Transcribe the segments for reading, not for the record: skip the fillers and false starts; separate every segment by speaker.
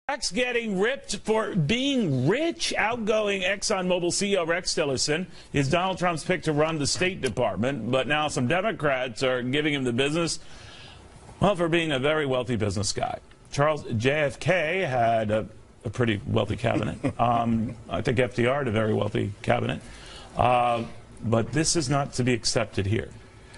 Speaker 1: Rex getting ripped for being rich. Outgoing ExxonMobil CEO Rex Tillerson is Donald Trump's pick to run the State Department, but now some Democrats are giving him the business, well, for being a very wealthy business guy. JFK had a pretty wealthy cabinet. I think FDR had a very wealthy cabinet. But this is not to be accepted here.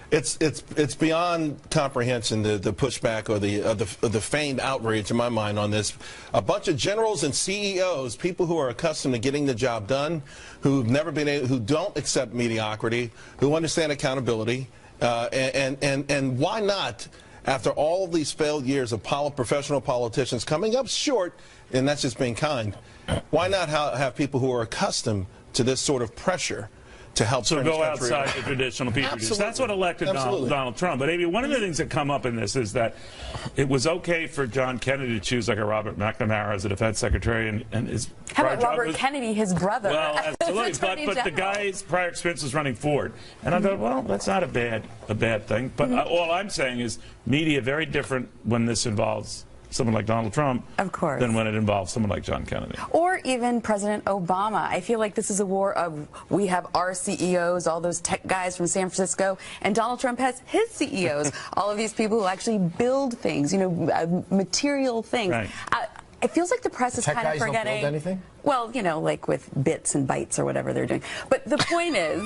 Speaker 2: It's beyond comprehension, the pushback or the feigned outrage in my mind on this. A bunch of generals and CEOs, people who are accustomed to getting the job done, who've never been able, who don't accept mediocrity, who understand accountability, and why not, after all of these failed years of professional politicians coming up short, and that's just being kind, why not have people who are accustomed to this sort of pressure to help
Speaker 1: go outside the traditional Petri dish. That's what elected Donald Trump. But, Amy, one of the things that come up in this is that it was okay for John Kennedy to choose like a Robert McNamara as a defense secretary, and his
Speaker 3: how about Robert Kennedy, his brother?
Speaker 1: Well, absolutely. but the guy's prior experience was running Ford, and I thought, well, that's not a bad thing. But all I'm saying is, media very different when this involves someone like Donald Trump,
Speaker 3: of course,
Speaker 1: than when it involves someone like John Kennedy.
Speaker 3: Or even President Obama. I feel like this is a war of, we have our CEOs, all those tech guys from San Francisco, and Donald Trump has his CEOs, all of these people who actually build things, you know, material things.
Speaker 1: Right.
Speaker 3: It feels like the press is kind of forgetting.
Speaker 4: Tech guys don't build anything?
Speaker 3: Well, you know, like with bits and bytes or whatever they're doing. But the point is,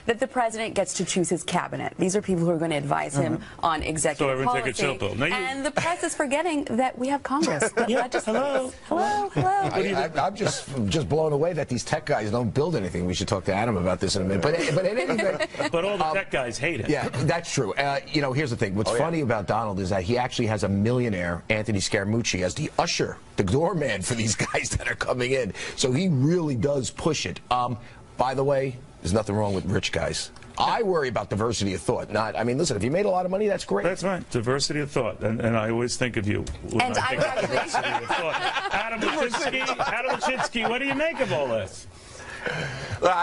Speaker 3: that the president gets to choose his cabinet. These are people who are going to advise him on executive policy.
Speaker 1: Take a chill pill.
Speaker 3: And the press is forgetting that we have Congress. Hello.
Speaker 4: I'm just blown away that these tech guys don't build anything. We should talk to Adam about this in a minute. But in any event,
Speaker 1: but all the tech guys hate it.
Speaker 4: Yeah, that's true. You know, here's the thing. What's funny about Donald is that he actually has a millionaire, Anthony Scaramucci, as the usher, the doorman for these guys that are coming in. So he really does push it. By the way, there's nothing wrong with rich guys. I worry about diversity of thought. I mean, listen, if you made a lot of money, that's great.
Speaker 1: That's right, diversity of thought, and I always think of you.
Speaker 3: And I actually,
Speaker 1: diversity of thought. Adam Leszczynski, what do you make of all this?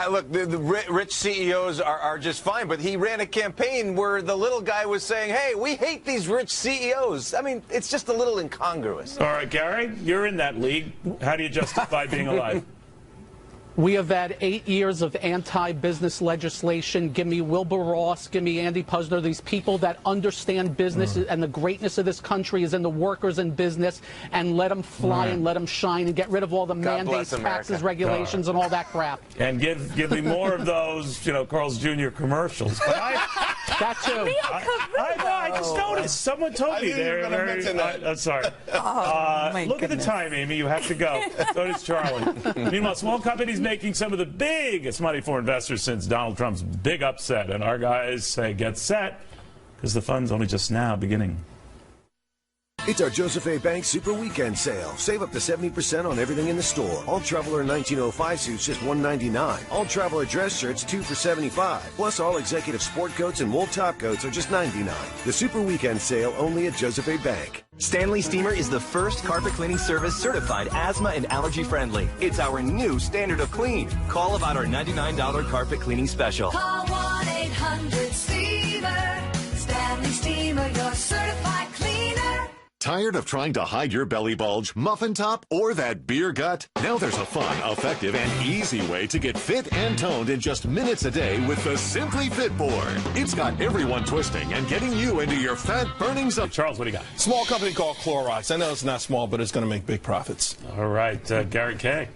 Speaker 5: Look, the rich CEOs are just fine, but he ran a campaign where the little guy was saying, hey, we hate these rich CEOs. I mean, it's just a little incongruous.
Speaker 1: All right, Gary, you're in that league. How do you justify being alive?
Speaker 6: We have had 8 years of anti-business legislation. Give me Wilbur Ross, give me Andy Puzder, these people that understand business and the greatness of this country is in the workers in business, and let them fly and let them shine and get rid of all the mandates, taxes, regulations, and all that crap.
Speaker 1: And give me more of those, you know, Carl's Jr. commercials.
Speaker 6: That too.
Speaker 1: I just noticed. Someone told me there. I'm sorry. Look at the time, Amy. You have to go. So does Charlie. Meanwhile, small companies making some of the biggest money for investors since Donald Trump's big upset. And our guys say, get set, because the fun's only just now beginning.
Speaker 7: It's our Joseph A. Bank Super Weekend Sale. Save up to 70% on everything in the store. All Traveler 1905 suits just $199. All Traveler dress shirts 2 for $75. Plus all executive sport coats and wool top coats are just $99. The Super Weekend Sale only at Joseph A. Bank.
Speaker 8: Stanley Steamer is the first carpet cleaning service certified asthma and allergy friendly. It's our new standard of clean. Call about our $99 carpet cleaning special.
Speaker 9: Call 1-800-STEAMER. Stanley Steamer, your certified cleaner.
Speaker 10: Tired of trying to hide your belly bulge, muffin top, or that beer gut? Now there's a fun, effective, and easy way to get fit and toned in just minutes a day with the Simply Fit board. It's got everyone twisting and getting you into your fat-burning zone.
Speaker 1: Charles, what do you got?
Speaker 2: Small company called Clorox. I know it's not small, but it's going to make big profits.
Speaker 1: All right, Gary K.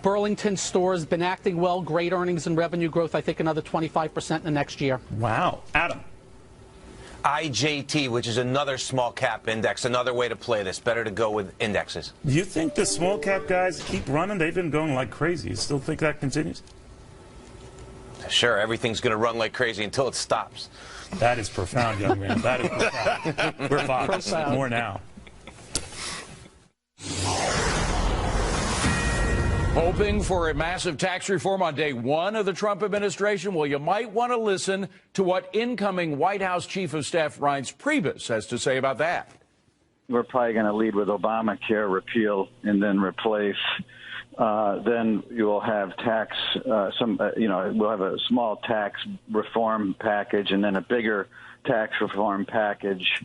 Speaker 6: Burlington Stores been acting well, great earnings and revenue growth, I think another 25% in the next year.
Speaker 1: Wow. Adam.
Speaker 5: IJT, which is another small cap index, another way to play this. Better to go with indexes.
Speaker 1: Do you think the small cap guys keep running? They've been going like crazy. You still think that continues?
Speaker 5: Sure, everything's going to run like crazy until it stops.
Speaker 1: That is profound, young man. That is profound. We're Fox. More now.
Speaker 11: Hoping for a massive tax reform on day one of the Trump administration? Well, you might want to listen to what incoming White House Chief of Staff Reince Priebus has to say about that.
Speaker 12: We're probably going to lead with Obamacare repeal and then replace. Then you will have tax, we'll have a small tax reform package and then a bigger tax reform package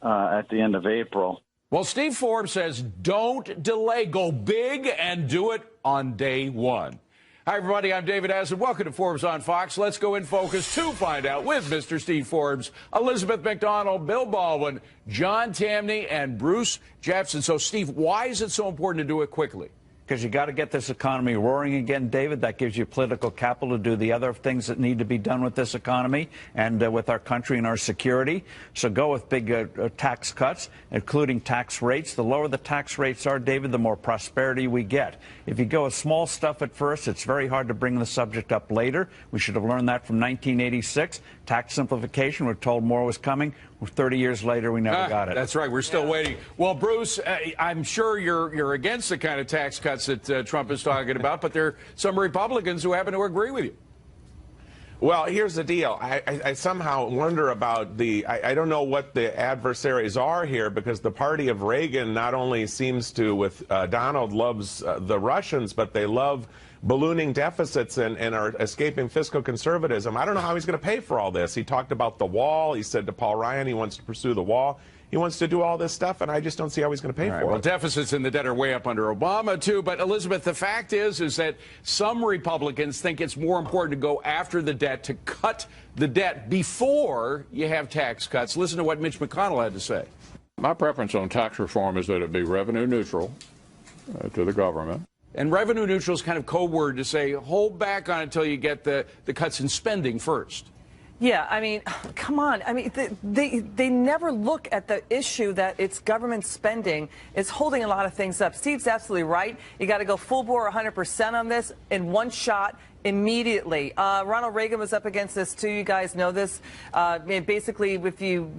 Speaker 12: at the end of April.
Speaker 11: Well, Steve Forbes says don't delay. Go big and do it on day one. Hi, everybody. I'm David Asad. Welcome to Forbes on Fox. Let's go in focus to find out with Mr. Steve Forbes, Elizabeth McDonald, Bill Baldwin, John Tamny, and Bruce Jefferson. So, Steve, why is it so important to do it quickly?
Speaker 13: Because you got to get this economy roaring again, David. That gives you political capital to do the other things that need to be done with this economy and with our country and our security. So go with big tax cuts, including tax rates. The lower the tax rates are, David, the more prosperity we get. If you go with small stuff at first, it's very hard to bring the subject up later. We should have learned that from 1986. Tax simplification, we're told more was coming. 30 years later, we never got it.
Speaker 11: That's right. We're still waiting. Well, Bruce, I'm sure you're against the kind of tax cuts that Trump is talking about, but there are some Republicans who happen to agree with you.
Speaker 14: Well, here's the deal. I somehow wonder about I don't know what the adversaries are here, because the party of Reagan not only seems to, with Donald, loves the Russians, but they love ballooning deficits and are escaping fiscal conservatism. I don't know how he's going to pay for all this. He talked about the wall. He said to Paul Ryan he wants to pursue the wall. He wants to do all this stuff, and I just don't see how he's going to pay for it.
Speaker 11: Well, deficits in the debt are way up under Obama, too. But, Elizabeth, the fact is that some Republicans think it's more important to go after the debt, to cut the debt before you have tax cuts. Listen to what Mitch McConnell had to say.
Speaker 15: My preference on tax reform is that it be revenue neutral to the government.
Speaker 11: And revenue neutral is kind of code word to say hold back on it until you get the cuts in spending first.
Speaker 16: Yeah, I mean, come on. I mean, they never look at the issue that it's government spending is holding a lot of things up. Steve's absolutely right. You got to go full bore 100% on this in one shot. Immediately. Ronald Reagan was up against this too. You guys know this. Basically, if you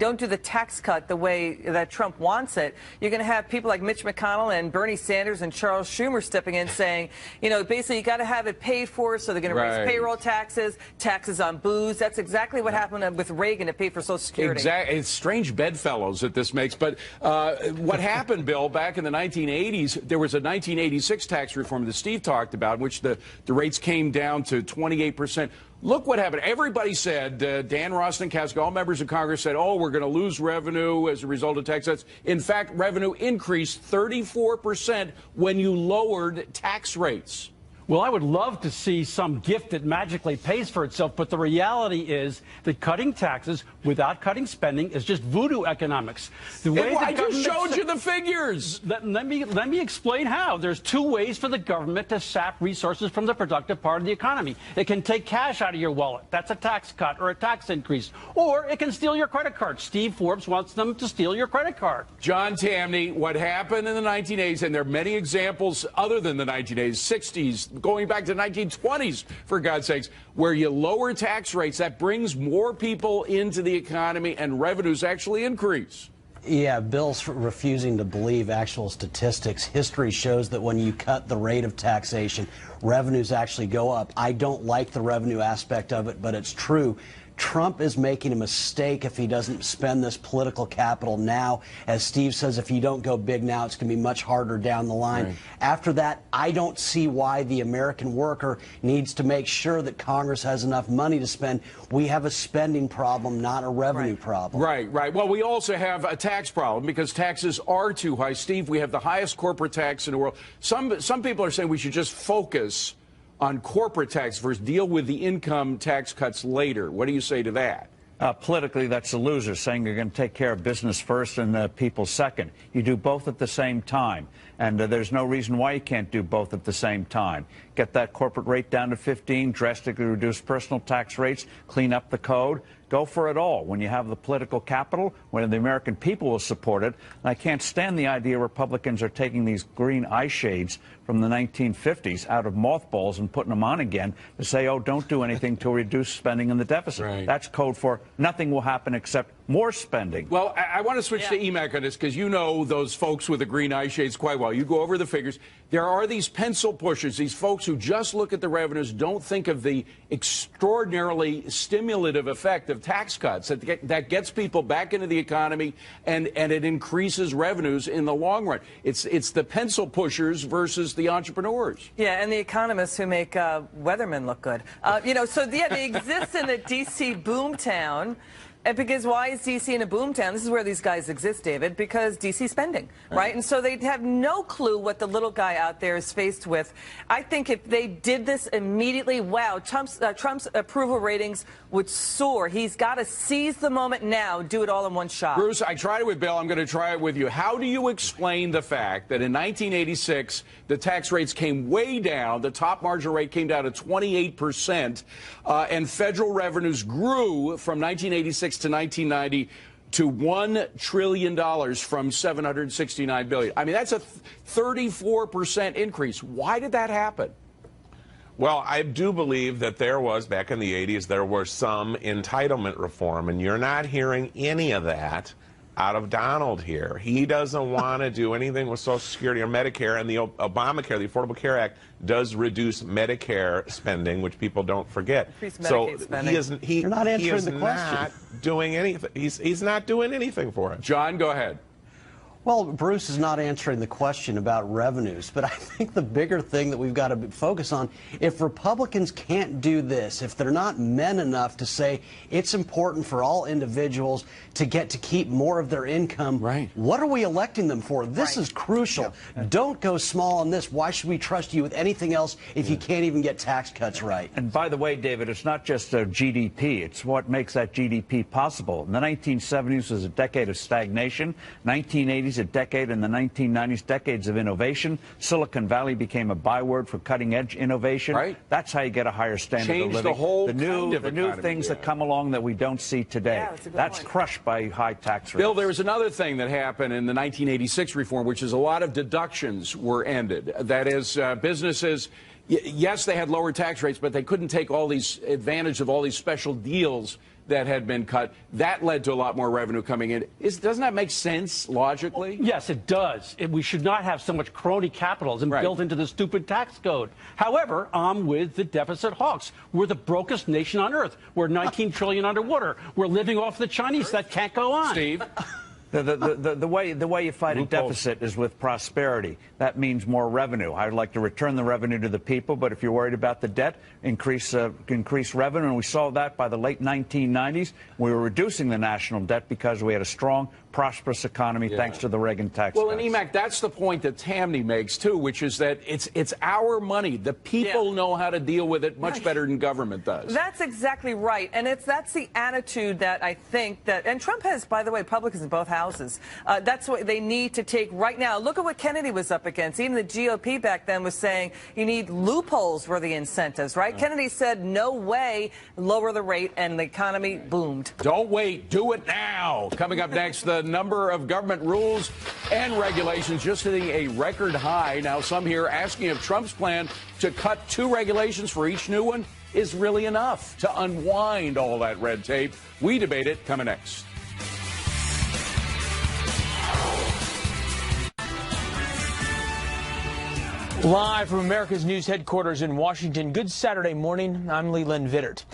Speaker 16: don't do the tax cut the way that Trump wants it, you're going to have people like Mitch McConnell and Bernie Sanders and Charles Schumer stepping in saying, basically you got to have it paid for, so they're going to raise payroll taxes, taxes on booze. That's exactly what happened with Reagan to pay for Social Security.
Speaker 11: Exactly. It's strange bedfellows that this makes. But what happened, Bill, back in the 1980s, there was a 1986 tax reform that Steve talked about, in which the rates came down to 28%. Look what happened. Everybody said, Dan Rostenkowski, all members of Congress said, oh, we're going to lose revenue as a result of tax cuts. In fact, revenue increased 34% when you lowered tax rates.
Speaker 17: Well, I would love to see some gift that magically pays for itself, but the reality is that cutting taxes without cutting spending is just voodoo economics. The way
Speaker 11: I just showed you the figures.
Speaker 17: Let me explain how. There's two ways for the government to sap resources from the productive part of the economy. It can take cash out of your wallet. That's a tax cut or a tax increase. Or it can steal your credit card. Steve Forbes wants them to steal your credit card.
Speaker 11: John Tamny, what happened in the 1980s, and there are many examples other than the 1980s, 60s, going back to the 1920s, for God's sakes, where you lower tax rates, that brings more people into the economy and revenues actually increase.
Speaker 18: Yeah, Bill's refusing to believe actual statistics. History shows that when you cut the rate of taxation, revenues actually go up. I don't like the revenue aspect of it, but it's true. Trump is making a mistake if he doesn't spend this political capital now. As Steve says, if you don't go big now, it's going to be much harder down the line. Right. After that, I don't see why the American worker needs to make sure that Congress has enough money to spend. We have a spending problem, not a revenue problem.
Speaker 11: Right. Well, we also have a tax problem because taxes are too high. Steve, we have the highest corporate tax in the world. Some people are saying we should just focus on corporate tax versus deal with the income tax cuts later. What do you say to that?
Speaker 13: Politically, that's a loser, saying you're going to take care of business first and people second. You do both at the same time, and there's no reason why you can't do both at the same time. Get that corporate rate down to 15, drastically reduce personal tax rates, clean up the code. Go for it all. When you have the political capital, when the American people will support it. And I can't stand the idea Republicans are taking these green eye shades from the 1950s out of mothballs and putting them on again to say, oh, don't do anything to reduce spending and the deficit.
Speaker 11: Right.
Speaker 13: That's code for nothing will happen except more spending.
Speaker 11: Well, I want to switch to EMAC on this because you know those folks with the green eye shades quite well. You go over the figures. There are these pencil pushers, these folks who just look at the revenues, don't think of the extraordinarily stimulative effect of tax cuts that gets people back into the economy and it increases revenues in the long run. It's the pencil pushers versus the entrepreneurs.
Speaker 16: Yeah, and the economists who make weathermen look good. They exist in the D.C. boomtown. And because why is D.C. in a boomtown? This is where these guys exist, David, because D.C. spending, right? And so they have no clue what the little guy out there is faced with. I think if they did this immediately, wow, Trump's approval ratings would soar. He's got to seize the moment now, do it all in one shot.
Speaker 11: Bruce, I tried it with Bill. I'm going to try it with you. How do you explain the fact that in 1986, the tax rates came way down, the top marginal rate came down to 28%, and federal revenues grew from 1986 to 1990 to $1 trillion from $769 billion. I mean, that's a 34% increase. Why did that happen?
Speaker 14: Well, I do believe that there was, back in the 80s, there was some entitlement reform, and you're not hearing any of that out of Donald here. He doesn't want to do anything with Social Security or Medicare, and the Obamacare, the Affordable Care Act, does reduce Medicare spending, which people don't forget. So
Speaker 18: You're not answering the question.
Speaker 14: Not doing anything. He's not doing anything for it.
Speaker 11: John, go ahead.
Speaker 18: Well, Bruce is not answering the question about revenues, but I think the bigger thing that we've got to focus on, if Republicans can't do this, if they're not men enough to say it's important for all individuals to get to keep more of their income, what are we electing them for? This is crucial. Don't go small on this. Why should we trust you with anything else if you can't even get tax cuts right?
Speaker 13: And by the way, David, it's not just GDP. It's what makes that GDP possible. In the 1970s was a decade of stagnation. 1980s, a decade. In the 1990s, decades of innovation. Silicon Valley became a byword for cutting-edge innovation.
Speaker 11: Right.
Speaker 13: That's how you get a higher standard of living.
Speaker 11: Changed the whole
Speaker 13: the new
Speaker 11: economy.
Speaker 13: things that come along that we don't see today. That's crushed by high tax rates.
Speaker 11: Bill, there was another thing that happened in the 1986 reform, which is a lot of deductions were ended. That is, businesses, yes, they had lower tax rates, but they couldn't take all these advantage of all these special deals that had been cut. That led to a lot more revenue coming in. Doesn't that make sense logically?
Speaker 17: Yes, it does. We should not have so much crony capitalism built into the stupid tax code. However, I'm with the deficit hawks. We're the brokest nation on earth. We're 19 trillion underwater. We're living off the Chinese. That can't go on.
Speaker 11: Steve?
Speaker 13: The way you fight a deficit is with prosperity. That means more revenue. I'd like to return the revenue to the people, but if you're worried about the debt, increase revenue. And we saw that by the late 1990s. We were reducing the national debt because we had a strong, prosperous economy thanks to the Reagan tax
Speaker 11: Well,
Speaker 13: cuts.
Speaker 11: and Emac, that's the point that Tammy makes, too, which is that it's our money. The people know how to deal with it much better than government does.
Speaker 16: That's exactly right. And that's the attitude that I think that, and Trump has, by the way, Republicans in both houses. That's what they need to take right now. Look at what Kennedy was up against. Even the GOP back then was saying you need loopholes for the incentives, right? Kennedy said, no way, lower the rate, and the economy boomed.
Speaker 11: Don't wait. Do it now. Coming up next, the number of government rules and regulations just hitting a record high. Now, some here asking if Trump's plan to cut 2 regulations for each new one is really enough to unwind all that red tape. We debate it coming next.
Speaker 19: Live from America's News headquarters in Washington, good Saturday morning. I'm Leland Vittert.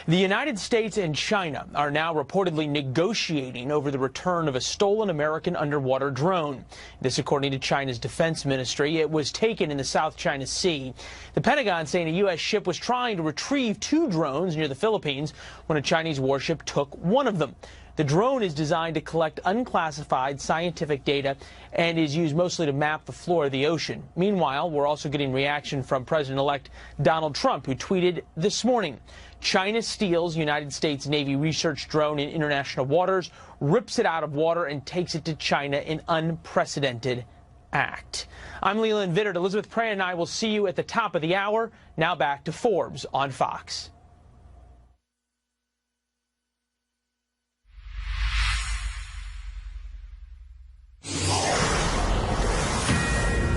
Speaker 19: The United States and China are now reportedly negotiating over the return of a stolen American underwater drone. This, according to China's defense ministry. It was taken in the South China Sea. The Pentagon saying a U.S. ship was trying to retrieve 2 drones near the Philippines when a Chinese warship took one of them. The drone is designed to collect unclassified scientific data and is used mostly to map the floor of the ocean. Meanwhile, we're also getting reaction from President-elect Donald Trump, who tweeted this morning, China steals United States Navy research drone in international waters, rips it out of water, and takes it to China in unprecedented act. I'm Leland Vittert. Elizabeth Pran and I will see you at the top of the hour. Now back to Forbes on Fox.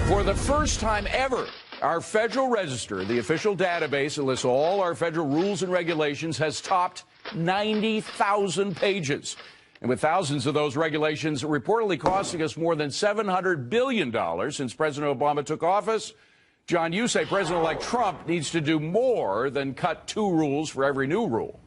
Speaker 11: For the first time ever, our Federal Register, the official database that lists all our federal rules and regulations, has topped 90,000 pages. And with thousands of those regulations reportedly costing us more than $700 billion since President Obama took office, John, you say President-elect Trump needs to do more than cut 2 rules for every new rule.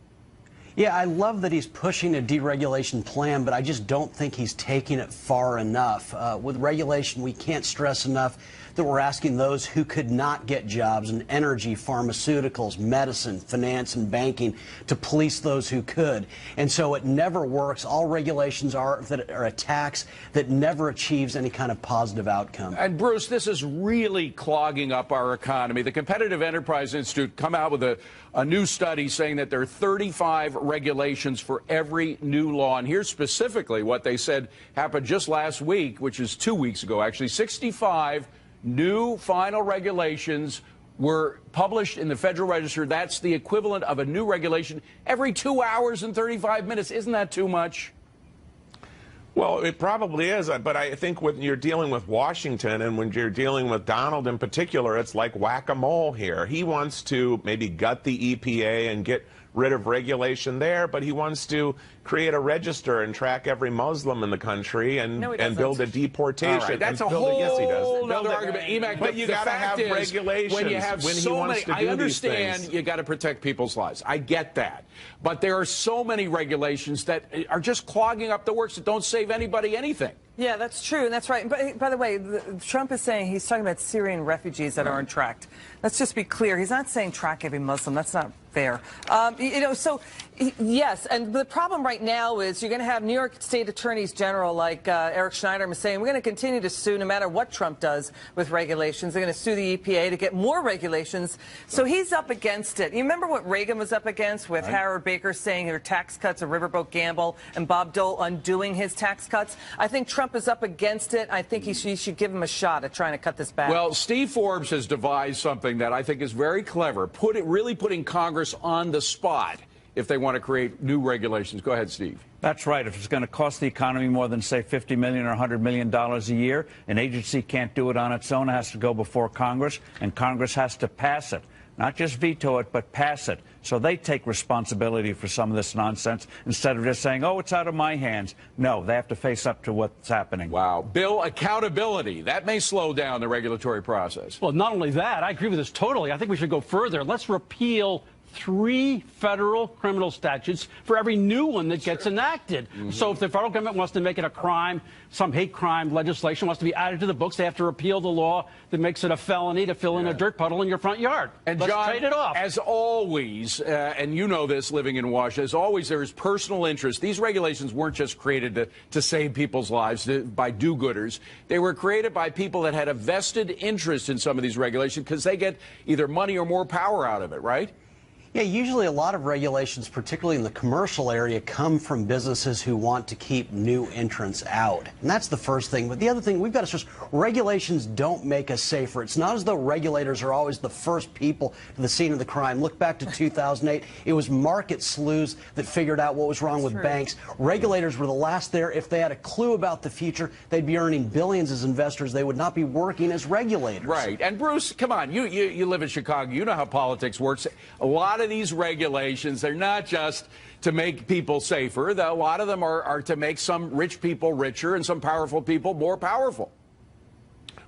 Speaker 18: Yeah, I love that he's pushing a deregulation plan, but I just don't think he's taking it far enough. With regulation, we can't stress enough that we're asking those who could not get jobs in energy, pharmaceuticals, medicine, finance, and banking to police those who could. And so it never works. All regulations are a tax that never achieves any kind of positive outcome.
Speaker 11: And Bruce, this is really clogging up our economy. The Competitive Enterprise Institute come out with a new study saying that there are 35 regulations for every new law. And here's specifically what they said happened just last week, which is 2 weeks ago, actually. 65 new final regulations were published in the Federal Register. That's the equivalent of a new regulation every 2 hours and 35 minutes. Isn't that too much?
Speaker 14: Well, it probably is, but I think when you're dealing with Washington and when you're dealing with Donald in particular, it's like whack-a-mole here. He wants to maybe gut the EPA and get rid of regulation there, but he wants to create a register and track every Muslim in the country and build a deportation.
Speaker 11: All right, that's a whole other argument. Emac,
Speaker 14: but you got to have regulations
Speaker 11: when you have so many. I understand you got to protect people's lives. I get that, but there are so many regulations that are just clogging up the works that don't save anybody anything.
Speaker 16: Yeah, that's true, and that's right. But by the way, Trump is saying he's talking about Syrian refugees that aren't tracked. Let's just be clear. He's not saying track every Muslim. That's not fair. Yes, and the problem right now is you're going to have New York State attorneys general like Eric Schneider saying we're going to continue to sue no matter what Trump does with regulations. They're going to sue the EPA to get more regulations. So he's up against it. You remember what Reagan was up against with Howard Baker saying there were tax cuts of Riverboat Gamble and Bob Dole undoing his tax cuts? I think Trump is up against it. I think he should give him a shot at trying to cut this back.
Speaker 11: Well, Steve Forbes has devised something that I think is very clever, really putting Congress on the spot if they want to create new regulations. Go ahead, Steve.
Speaker 13: That's right. If it's going to cost the economy more than, say, $50 million or $100 million a year, an agency can't do it on its own. It has to go before Congress, and Congress has to pass it. Not just veto it, but pass it. So they take responsibility for some of this nonsense instead of just saying, oh, it's out of my hands. No, they have to face up to what's happening.
Speaker 11: Wow. Bill, accountability. That may slow down the regulatory process.
Speaker 17: Well, not only that, I agree with this totally. I think we should go further. Let's repeal 3 federal criminal statutes for every new one that gets enacted. So if the federal government wants to make it a crime, some hate crime legislation wants to be added to the books, they have to repeal the law that makes it a felony to fill in a dirt puddle in your front yard.
Speaker 11: And
Speaker 17: let's
Speaker 11: John,
Speaker 17: trade it off.
Speaker 11: As always, and you know this living in Washington, as always, there is personal interest. These regulations weren't just created to save people's lives by do-gooders. They were created by people that had a vested interest in some of these regulations because they get either money or more power out of it, right?
Speaker 18: Yeah, usually a lot of regulations, particularly in the commercial area, come from businesses who want to keep new entrants out. And that's the first thing. But the other thing, we've got to stress, regulations don't make us safer. It's not as though regulators are always the first people to the scene of the crime. Look back to 2008. It was market sleuths that figured out what was wrong with banks. Regulators were the last there. If they had a clue about the future, they'd be earning billions as investors. They would not be working as regulators.
Speaker 11: Right. And Bruce, come on, you live in Chicago. You know how politics works. A lot of these regulations, they're not just to make people safer. A lot of them are to make some rich people richer and some powerful people more powerful.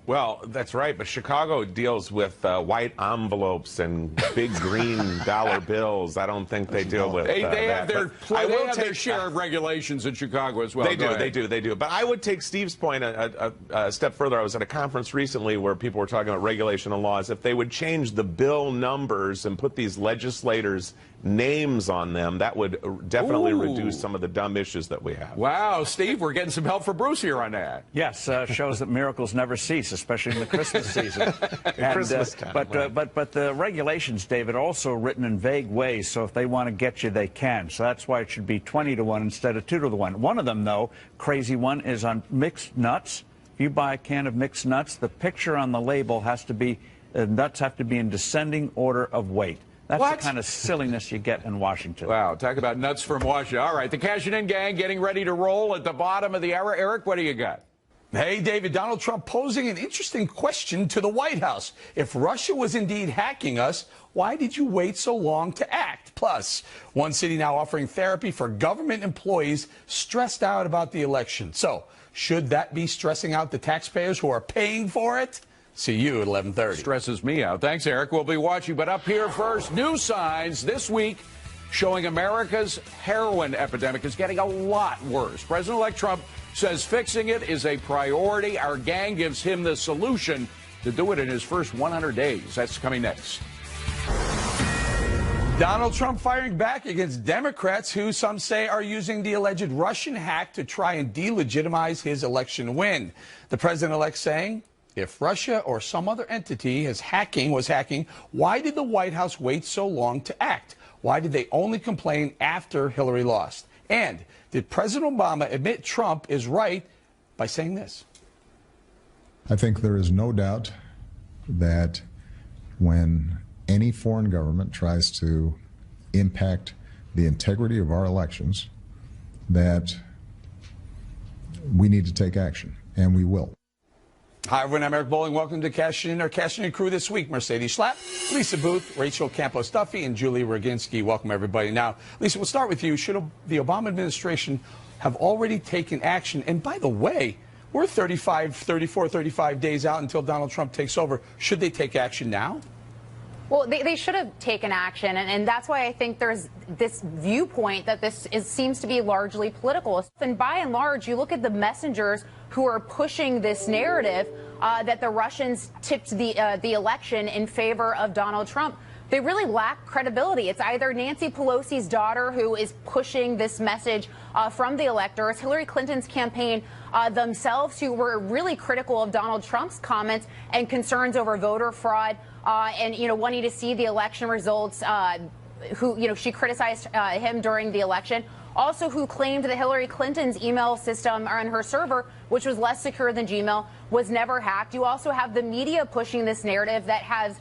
Speaker 14: Well, that's right, but Chicago deals with white envelopes and big green dollar bills. I don't think they deal with
Speaker 11: they
Speaker 14: that.
Speaker 11: have their share of regulations in Chicago as well.
Speaker 14: They do. But I would take Steve's point a step further. I was at a conference recently where people were talking about regulation and laws. If they would change the bill numbers and put these legislators' names on them, that would definitely reduce some of the dumb issues that we have.
Speaker 11: Wow, Steve, we're getting some help for Bruce here on that.
Speaker 13: Yes, shows that miracles never cease, especially in the Christmas season.
Speaker 14: Christmas time.
Speaker 13: But the regulations, David, are also written in vague ways, so if they want to get you, they can. So that's why it should be 20 to 1 instead of 2 to 1. One of them, though, crazy one, is on mixed nuts. If you buy a can of mixed nuts, the picture on the label has to be, nuts have to be in descending order of weight. That's the kind of silliness you get in Washington.
Speaker 11: Wow, talk about nuts from Washington. All right, the Cashing In gang getting ready to roll at the bottom of the hour. Eric, what do you got?
Speaker 20: Hey, David, Donald Trump posing an interesting question to the White House. If Russia was indeed hacking us, why did you wait so long to act? Plus, one city now offering therapy for government employees stressed out about the election. So, should that be stressing out the taxpayers who are paying for it? See you at 11:30.
Speaker 11: Stresses me out. Thanks, Eric. We'll be watching. But up here first, new signs this week showing America's heroin epidemic is getting a lot worse. President-elect Trump says fixing it is a priority. Our gang gives him the solution to do it in his first 100 days. That's coming next.
Speaker 20: Donald Trump firing back against Democrats who some say are using the alleged Russian hack to try and delegitimize his election win. The president-elect saying, if Russia or some other entity was hacking, why did the White House wait so long to act? Why did they only complain after Hillary lost? And did President Obama admit Trump is right by saying this?
Speaker 21: I think there is no doubt that when any foreign government tries to impact the integrity of our elections, that we need to take action, and we will.
Speaker 20: Hi, everyone. I'm Eric Bolling. Welcome to Cash In. Our Cash In crew this week: Mercedes Schlapp, Lisa Booth, Rachel Campos Duffy, and Julie Roginski. Welcome, everybody. Now, Lisa, we'll start with you. Should the Obama administration have already taken action? And by the way, we're 34, 35 days out until Donald Trump takes over. Should they take action now?
Speaker 22: Well, they should have taken action, and that's why I think there's this viewpoint that seems to be largely political. And by and large, you look at the messengers who are pushing this narrative that the Russians tipped the election in favor of Donald Trump. They really lack credibility. It's either Nancy Pelosi's daughter who is pushing this message from the electors, Hillary Clinton's campaign themselves, who were really critical of Donald Trump's comments and concerns over voter fraud, and wanting to see the election results. She criticized him during the election. Also, who claimed that Hillary Clinton's email system on her server, which was less secure than Gmail, was never hacked. You also have the media pushing this narrative that has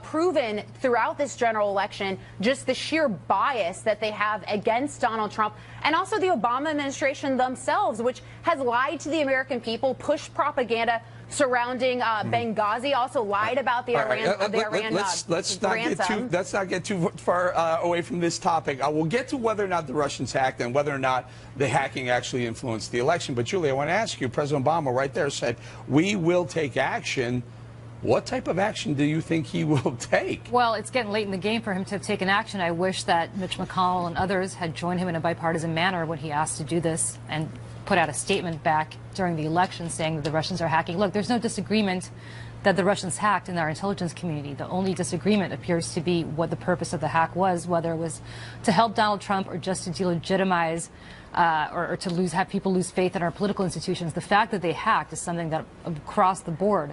Speaker 22: proven throughout this general election just the sheer bias that they have against Donald Trump, and also the Obama administration themselves, which has lied to the American people, pushed propaganda surrounding Benghazi, also lied about the Iran.
Speaker 20: Let's not get too far away from this topic. We'll get to whether or not the Russians hacked and whether or not the hacking actually influenced the election. But Julie, I want to ask you, President Obama right there said, we will take action. What type of action do you think he will take?
Speaker 23: Well, it's getting late in the game for him to have taken action. I wish that Mitch McConnell and others had joined him in a bipartisan manner when he asked to do this and put out a statement back during the election saying that the Russians are hacking. Look, there's no disagreement that the Russians hacked in our intelligence community. The only disagreement appears to be what the purpose of the hack was, whether it was to help Donald Trump or just to delegitimize or to have people lose faith in our political institutions. The fact that they hacked is something that across the board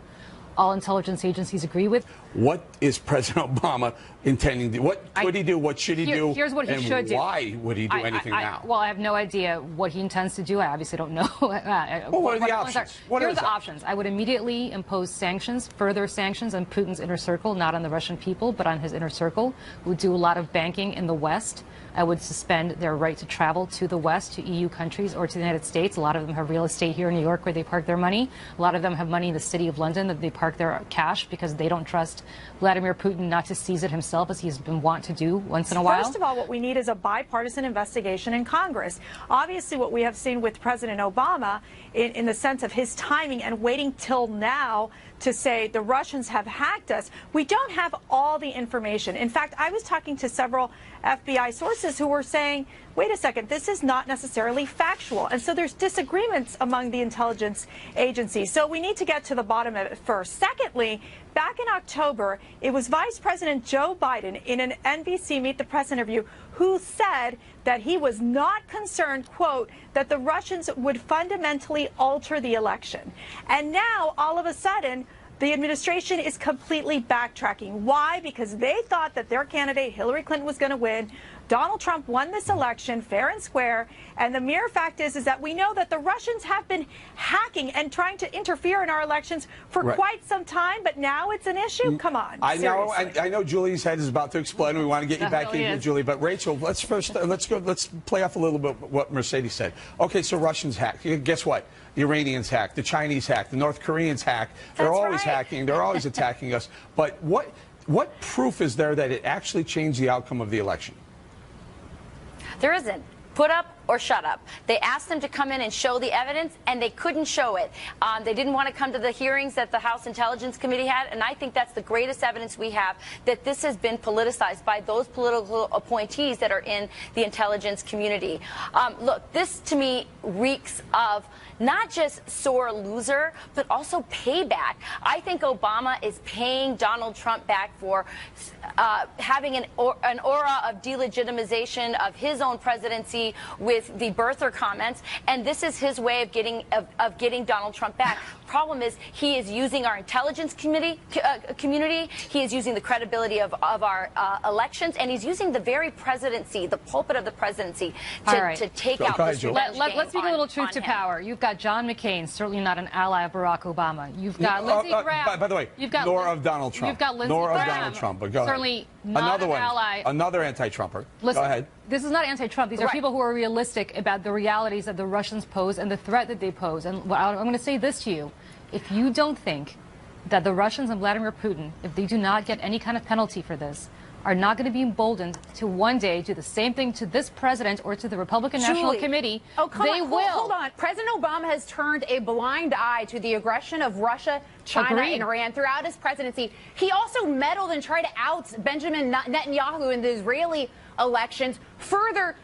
Speaker 23: all intelligence agencies agree with.
Speaker 20: What is President Obama intending to do? What could he do? What should he do?
Speaker 23: Here's what he should do.
Speaker 20: Why would he do anything now?
Speaker 23: Well, I have no idea what he intends to do. I obviously don't know.
Speaker 20: What are the options?
Speaker 23: Here are the options. I would immediately impose sanctions, further sanctions on Putin's inner circle, not on the Russian people, but on his inner circle, who do a lot of banking in the West. I would suspend their right to travel to the West, to EU countries, or to the United States. A lot of them have real estate here in New York where they park their money. A lot of them have money in the city of London that they park their cash because they don't trust Vladimir Putin not to seize it himself, as he's been wont to do once in a while.
Speaker 24: First of all, what we need is a bipartisan investigation in Congress. Obviously, what we have seen with President Obama in the sense of his timing and waiting till now to say the Russians have hacked us, we don't have all the information. In fact, I was talking to several FBI sources who were saying, wait a second, this is not necessarily factual. And so there's disagreements among the intelligence agencies. So we need to get to the bottom of it first. Secondly, back in October, it was Vice President Joe Biden in an NBC Meet the Press interview who said that he was not concerned, quote, that the Russians would fundamentally alter the election. And now, all of a sudden, the administration is completely backtracking. Why? Because they thought that their candidate, Hillary Clinton, was going to win. Donald Trump won this election fair and square. And the mere fact is that we know that the Russians have been hacking and trying to interfere in our elections for quite some time. But now it's an issue. Come on.
Speaker 20: I know Julie's head is about to explode, and we want to get you back in here, Julie. But Rachel, let's play off a little bit what Mercedes said. Okay, so Russians hacked. Guess what? The Iranians hacked, the Chinese hacked, the North Koreans hacked. They're always hacking. They're always attacking us. But what proof is there that it actually changed the outcome of the election?
Speaker 22: There isn't. Put up
Speaker 3: or shut up. They asked them to come in and show the evidence, and they couldn't show it. They didn't want to come to the hearings that the House Intelligence Committee had, and I think that's the greatest evidence we have that this has been politicized by those political appointees that are in the intelligence community. Look, this to me reeks of not just sore loser, but also payback. I think Obama is paying Donald Trump back for having an aura of delegitimization of his own presidency with the birther comments, and this is his way of getting Donald Trump back. Problem is, he is using our intelligence community, he is using the credibility of our elections, and he's using the very presidency, the pulpit of the presidency, to take out this revenge game.
Speaker 23: Let's speak a little truth to power. You've got John McCain, certainly not an ally of Barack Obama. You've got Lindsey Graham.
Speaker 20: By the way, nor of Donald Trump.
Speaker 23: You've got Lindsey
Speaker 20: nor
Speaker 23: Graham.
Speaker 20: Of Donald Trump, but go
Speaker 23: certainly
Speaker 20: ahead.
Speaker 23: Not
Speaker 20: Another
Speaker 23: an
Speaker 20: one.
Speaker 23: ally.
Speaker 20: Another anti-Trumper.
Speaker 23: Listen,
Speaker 20: go ahead.
Speaker 23: This is not anti-Trump. These are people who are realistic about the realities that the Russians pose and the threat that they pose. And I'm going to say this to you. If you don't think that the Russians and Vladimir Putin, if they do not get any kind of penalty for this, are not going to be emboldened to one day do the same thing to this president or to the Republican National Committee, they will.
Speaker 22: Hold on. President Obama has turned a blind eye to the aggression of Russia, China, and Iran throughout his presidency. He also meddled and tried to out Benjamin Netanyahu in the Israeli elections. Further,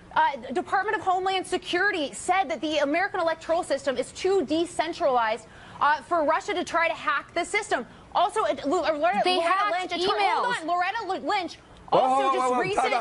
Speaker 22: Department of Homeland Security said that the American electoral system is too decentralized for Russia to try to hack the system. Also, Loretta Lynch also just recently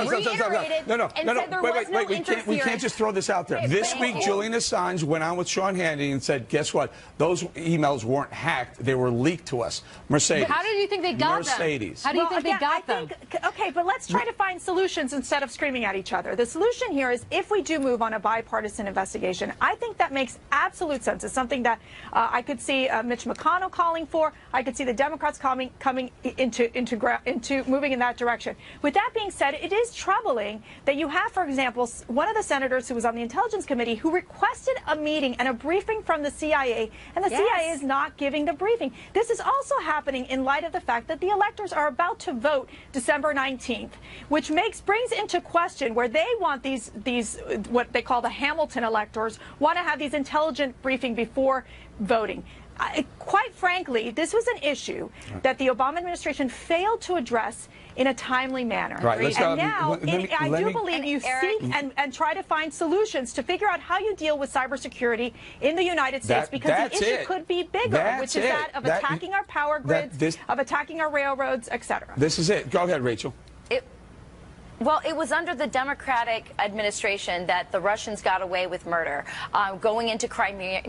Speaker 22: reiterated and said there was no interference.
Speaker 20: We can't just throw this out there. This week, Julian Assange went on with Sean Hannity and said, guess what? Those emails weren't hacked. They were leaked to us. Mercedes.
Speaker 23: How did you think they got
Speaker 20: Mercedes.
Speaker 23: them? How do you think they got them?
Speaker 24: Okay, but let's try to find solutions instead of screaming at each other. The solution here is if we do move on a bipartisan investigation, I think that makes absolute sense. It's something that I could see Mitch McConnell calling for. I could see the Democrats coming into moving in that direction. With that being said, it is troubling that you have, for example, one of the senators who was on the Intelligence Committee who requested a meeting and a briefing from the CIA, and the CIA is not giving the briefing. This is also happening in light of the fact that the electors are about to vote December 19th, which brings into question where they want these what they call the Hamilton electors want to have these intelligent briefing before voting. Quite frankly, this was an issue that the Obama administration failed to address in a timely manner.
Speaker 20: Right.
Speaker 24: And now, I do believe you seek and try to find solutions to figure out how you deal with cybersecurity in the United States, because the issue could be bigger, which is that of attacking our power grids, of attacking our railroads, etc.
Speaker 20: This is it. Go ahead, Rachel.
Speaker 3: Well, it was under the Democratic administration that the Russians got away with murder, going into Crimea,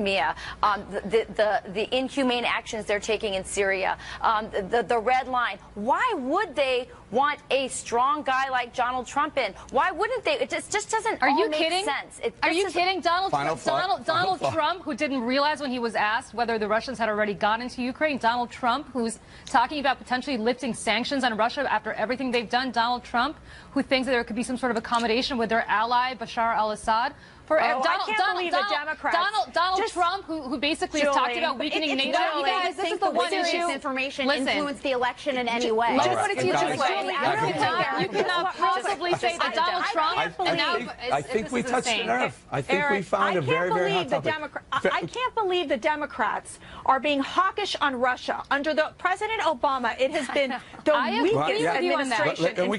Speaker 3: the inhumane actions they're taking in Syria, the red line. Why would they want a strong guy like Donald Trump in? Why wouldn't they? It just doesn't make sense.
Speaker 23: Are you kidding? Donald Trump, who didn't realize when he was asked whether the Russians had already gone into Ukraine, Donald Trump, who's talking about potentially lifting sanctions on Russia after everything they've done, Donald Trump, who thinks that there could be some sort of accommodation with their ally, Bashar al-Assad.
Speaker 24: Donald
Speaker 23: Trump, who basically has talked about weakening NATO.
Speaker 22: You guys, this is the one issue. Information influenced the election in any way.
Speaker 23: Let me put it to you this way. You cannot possibly say that Donald Trump.
Speaker 20: I think we touched a nerve. I think we found a very, very hot topic.
Speaker 24: I can't believe the Democrats are being hawkish on Russia. Under the President Obama, it has been the weakest administration.
Speaker 20: And we're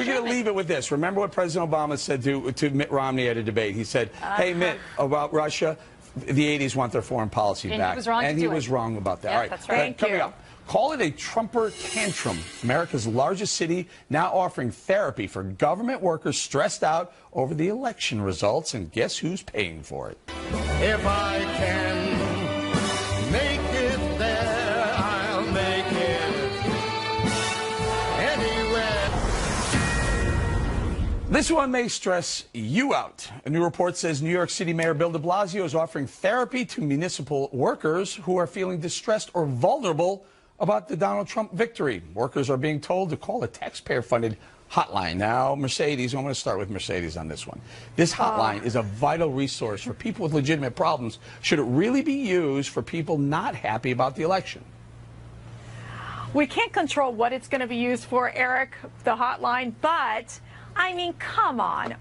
Speaker 20: going to leave it with this. Remember what President Obama said to Mitt Romney at a debate. He said, hey, Mitt, about Russia, the 80s want their foreign policy back.
Speaker 23: And
Speaker 20: he was wrong about that. All right.
Speaker 24: That's right.
Speaker 20: Coming up, call it a Trumper tantrum. America's largest city now offering therapy for government workers stressed out over the election results. And guess who's paying for it?
Speaker 4: If I can make it there, I'll make it anywhere.
Speaker 20: This one may stress you out. A new report says New York City Mayor Bill de Blasio is offering therapy to municipal workers who are feeling distressed or vulnerable about the Donald Trump victory. Workers are being told to call a taxpayer-funded hotline. Now, Mercedes, I'm going to start with Mercedes on this one. This hotline is a vital resource for people with legitimate problems. Should it really be used for people not happy about the election?
Speaker 24: We can't control what it's going to be used for, Eric, the hotline, but I mean, come on.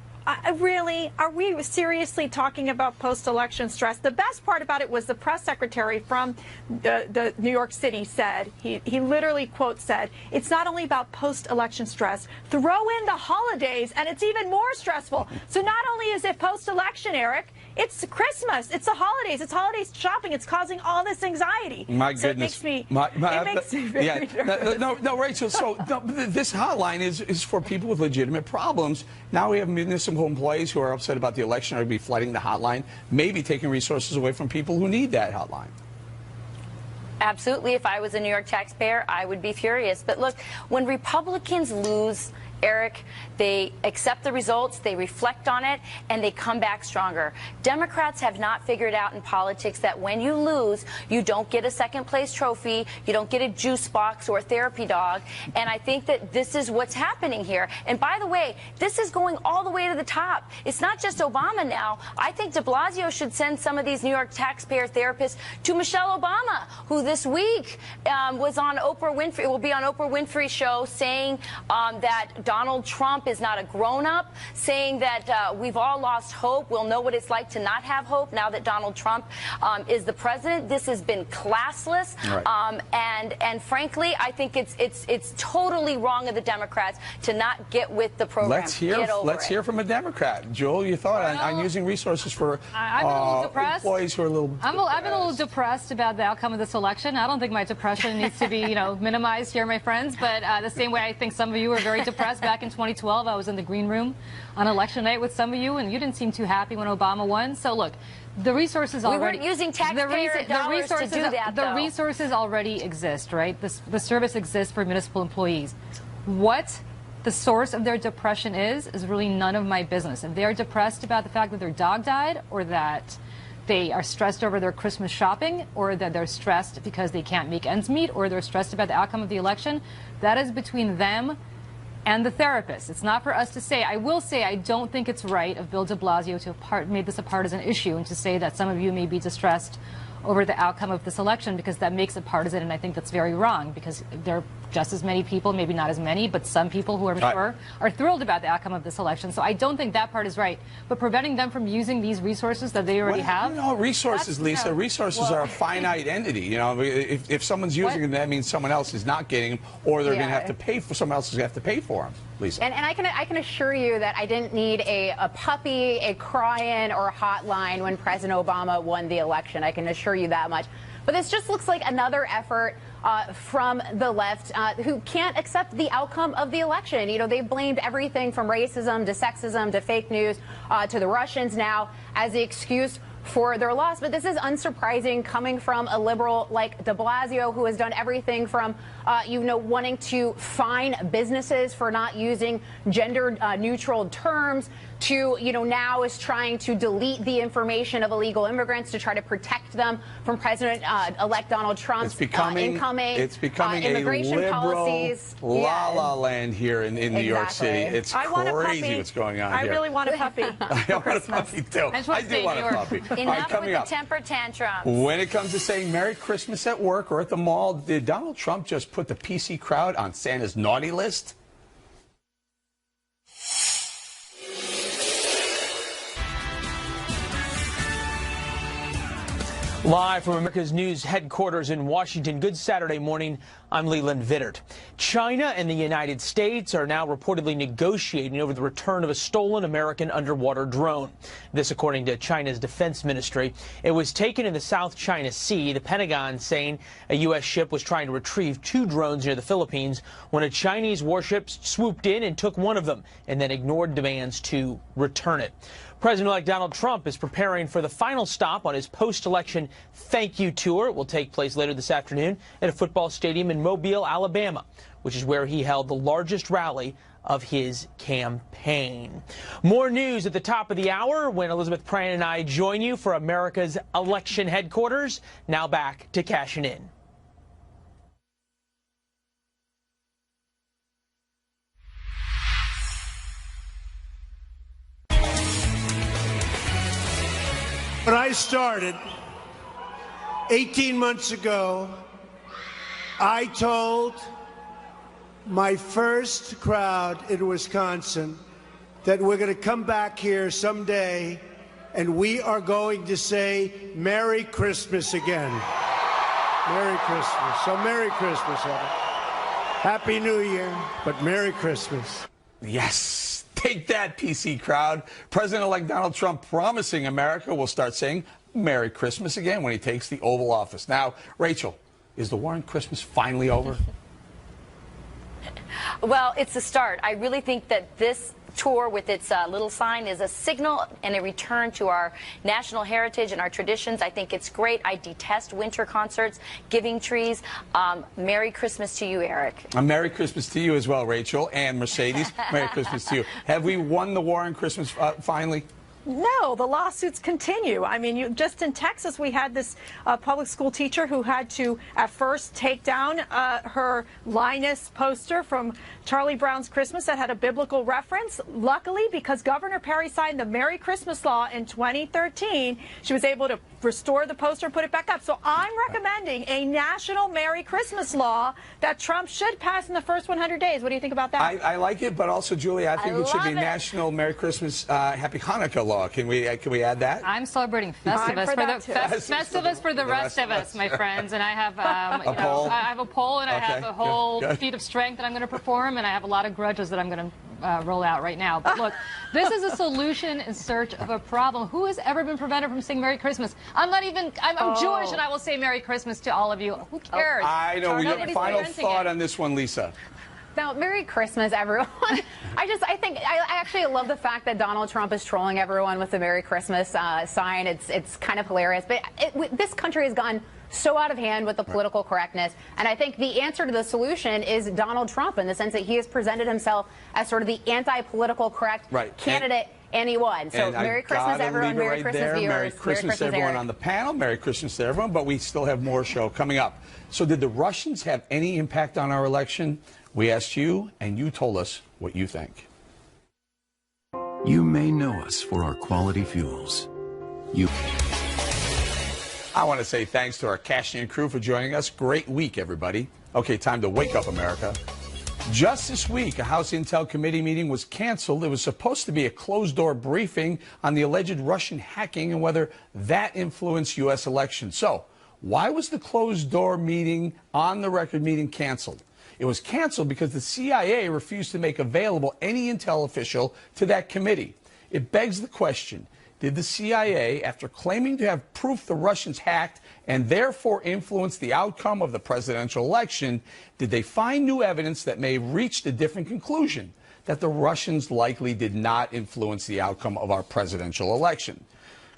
Speaker 24: Really? Are we seriously talking about post-election stress? The best part about it was the press secretary from the New York City said, he literally, quote, said, it's not only about post-election stress, throw in the holidays and it's even more stressful. So not only is it post-election, Eric, it's Christmas, it's the holidays, it's holidays shopping, it's causing all this anxiety.
Speaker 20: My
Speaker 24: so
Speaker 20: goodness.
Speaker 24: It makes me very nervous.
Speaker 20: No, Rachel, so this hotline is for people with legitimate problems. Now we have municipal employees who are upset about the election are going to be flooding the hotline, maybe taking resources away from people who need that hotline.
Speaker 3: Absolutely. If I was a New York taxpayer, I would be furious. But look, when Republicans lose, Eric, they accept the results, they reflect on it, and they come back stronger. Democrats have not figured out in politics that when you lose, you don't get a second-place trophy, you don't get a juice box or a therapy dog, and I think that this is what's happening here. And by the way, this is going all the way to the top. It's not just Obama now. I think de Blasio should send some of these New York taxpayer therapists to Michelle Obama, who this week was on Oprah Winfrey, will be on Oprah Winfrey's show saying that Donald Trump is not a grown-up, saying that we've all lost hope. We'll know what it's like to not have hope now that Donald Trump is the president. This has been classless, right. And frankly, I think it's totally wrong of the Democrats to not get with the program.
Speaker 20: Let's hear from a Democrat. Joel, your thought on using resources for employees who are a little.
Speaker 23: I've been a little depressed about the outcome of this election. I don't think my depression needs to be, minimized here, my friends. But the same way I think some of you are very depressed. Back in 2012, I was in the green room on election night with some of you, and you didn't seem too happy when Obama won. So look, the resources already.
Speaker 3: We weren't using taxpayer dollars to do that,
Speaker 23: The resources already exist, right? The service exists for municipal employees. What the source of their depression is really none of my business. If they are depressed about the fact that their dog died, or that they are stressed over their Christmas shopping, or that they're stressed because they can't make ends meet, or they're stressed about the outcome of the election, that is between them and the therapist. It's not for us to say. I will say I don't think it's right of Bill de Blasio to have made this a partisan issue and to say that some of you may be distressed over the outcome of this election, because that makes it partisan, and I think that's very wrong, because there are just as many people, maybe not as many, but some people who I'm sure are thrilled about the outcome of this election. So I don't think that part is right. But preventing them from using these resources that they already have.
Speaker 20: Resources, Lisa. Resources are a finite entity. If someone's using them, that means someone else is not getting them, or they're going to have to pay for someone else is going to have to pay for them. Lisa.
Speaker 22: And I can assure you that I didn't need a puppy, a cry-in, or a hotline when President Obama won the election. I can assure you that much. But this just looks like another effort from the left who can't accept the outcome of the election. They've blamed everything from racism to sexism to fake news to the Russians now as the excuse for their loss. But this is unsurprising coming from a liberal like de Blasio, who has done everything from, wanting to fine businesses for not using gender neutral terms to, now is trying to delete the information of illegal immigrants to try to protect them from President-elect Donald Trump's incoming immigration
Speaker 20: a liberal
Speaker 23: policies.
Speaker 20: La land here in New York City. It's crazy what's going on here.
Speaker 24: I really want a puppy.
Speaker 20: I want a puppy too. I do want a puppy.
Speaker 3: Enough with the temper tantrums.
Speaker 20: When it comes to saying Merry Christmas at work or at the mall, did Donald Trump just put the PC crowd on Santa's naughty list?
Speaker 19: Live from America's News headquarters in Washington, good Saturday morning. I'm Leland Vittert. China and the United States are now reportedly negotiating over the return of a stolen American underwater drone. This, according to China's defense ministry. It was taken in the South China Sea, the Pentagon saying a U.S. ship was trying to retrieve 2 drones near the Philippines when a Chinese warship swooped in and took one of them and then ignored demands to return it. President-elect Donald Trump is preparing for the final stop on his post-election thank you tour. It will take place later this afternoon at a football stadium in Mobile, Alabama, which is where he held the largest rally of his campaign. More news at the top of the hour when Elizabeth Pran and I join you for America's election headquarters. Now back to Cashing In.
Speaker 7: When I started 18 months ago, I told my first crowd in Wisconsin that we're going to come back here someday and we are going to say Merry Christmas again. Merry Christmas. So Merry Christmas, Evan. Happy New Year, but Merry Christmas.
Speaker 20: Yes. Take that, PC crowd. President-elect Donald Trump promising America will start saying Merry Christmas again when he takes the Oval Office. Now, Rachel, is the war on Christmas finally over?
Speaker 3: Well, it's a start. I really think that this tour with its little sign is a signal and a return to our national heritage and our traditions. I think it's great. I detest winter concerts, giving trees. Merry Christmas to you, Eric.
Speaker 20: A Merry Christmas to you as well, Rachel, and Mercedes. Merry Christmas to you. Have we won the war on Christmas finally?
Speaker 24: No, the lawsuits continue. I mean, just in Texas, we had this public school teacher who had to, at first, take down her Linus poster from Charlie Brown's Christmas that had a biblical reference. Luckily, because Governor Perry signed the Merry Christmas law in 2013, she was able to restore the poster and put it back up. So I'm recommending a national Merry Christmas law that Trump should pass in the first 100 days. What do you think about that?
Speaker 20: I like it, but also, Julie, I think it should be National Merry Christmas, Happy Hanukkah law. Can we add that?
Speaker 23: I'm celebrating Festivus for the rest of us, my friends. And I have I have a poll and I have a whole feat of strength that I'm going to perform, and I have a lot of grudges that I'm going to roll out right now. But look, this is a solution in search of a problem. Who has ever been prevented from saying Merry Christmas? I'm Jewish, and I will say Merry Christmas to all of you. Who cares?
Speaker 20: I know. Your final thought on this one, Lisa.
Speaker 22: Now, Merry Christmas, everyone. I actually love the fact that Donald Trump is trolling everyone with the Merry Christmas sign. It's kind of hilarious. But this country has gone so out of hand with the political correctness. And I think the answer to the solution is Donald Trump, in the sense that he has presented himself as sort of the anti-political correct candidate. And he won. So Merry Christmas, everyone. Merry Christmas, viewers.
Speaker 20: Merry Christmas to everyone on the panel. Merry Christmas to everyone. But we still have more show coming up. So did the Russians have any impact on our election? We asked you, and you told us what you think.
Speaker 2: You may know us for our quality fuels.
Speaker 20: I want to say thanks to our Cashian crew for joining us. Great week, everybody. Okay, time to wake up, America. Just this week, a House Intel Committee meeting was canceled. It was supposed to be a closed-door briefing on the alleged Russian hacking and whether that influenced U.S. elections. So, why was the closed-door meeting, on-the-record meeting, canceled? It was canceled because the CIA refused to make available any intel official to that committee. It begs the question, did the CIA, after claiming to have proof the Russians hacked and therefore influenced the outcome of the presidential election, did they find new evidence that may have reached a different conclusion, that the Russians likely did not influence the outcome of our presidential election?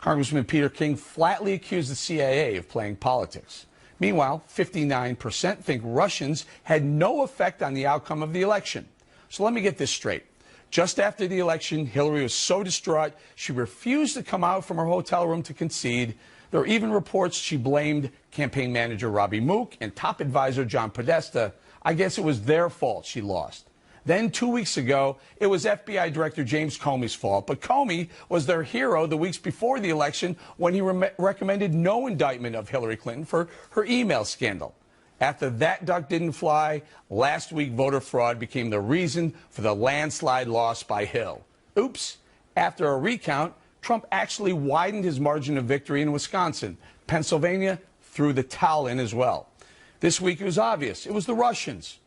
Speaker 20: Congressman Peter King flatly accused the CIA of playing politics. Meanwhile, 59% think Russians had no effect on the outcome of the election. So let me get this straight. Just after the election, Hillary was so distraught, she refused to come out from her hotel room to concede. There are even reports she blamed campaign manager Robbie Mook and top advisor John Podesta. I guess it was their fault she lost. Then 2 weeks ago, it was FBI Director James Comey's fault. But Comey was their hero the weeks before the election when he recommended no indictment of Hillary Clinton for her email scandal. After that duck didn't fly, last week voter fraud became the reason for the landslide loss by Hill. Oops. After a recount, Trump actually widened his margin of victory in Wisconsin. Pennsylvania threw the towel in as well. This week it was obvious. It was the Russians.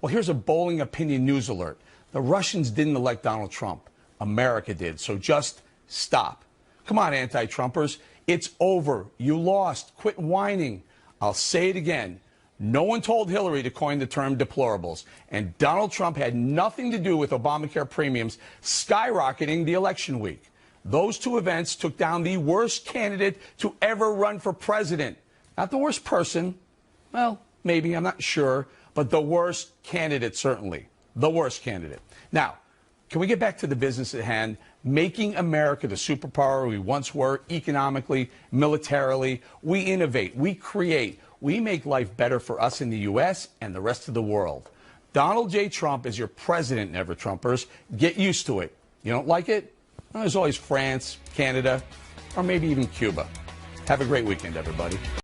Speaker 20: Well, here's a bowling opinion news alert. The Russians didn't elect Donald Trump. America did. So just stop. Come on, anti-Trumpers. It's over. You lost. Quit whining. I'll say it again. No one told Hillary to coin the term deplorables. And Donald Trump had nothing to do with Obamacare premiums skyrocketing the election week. Those two events took down the worst candidate to ever run for president. Not the worst person. Well, maybe. I'm not sure. But the worst candidate, certainly. The worst candidate. Now, can we get back to the business at hand? Making America the superpower we once were, economically, militarily. We innovate. We create. We make life better for us in the U.S. and the rest of the world. Donald J. Trump is your president, Never Trumpers. Get used to it. You don't like it? Well, there's always France, Canada, or maybe even Cuba. Have a great weekend, everybody.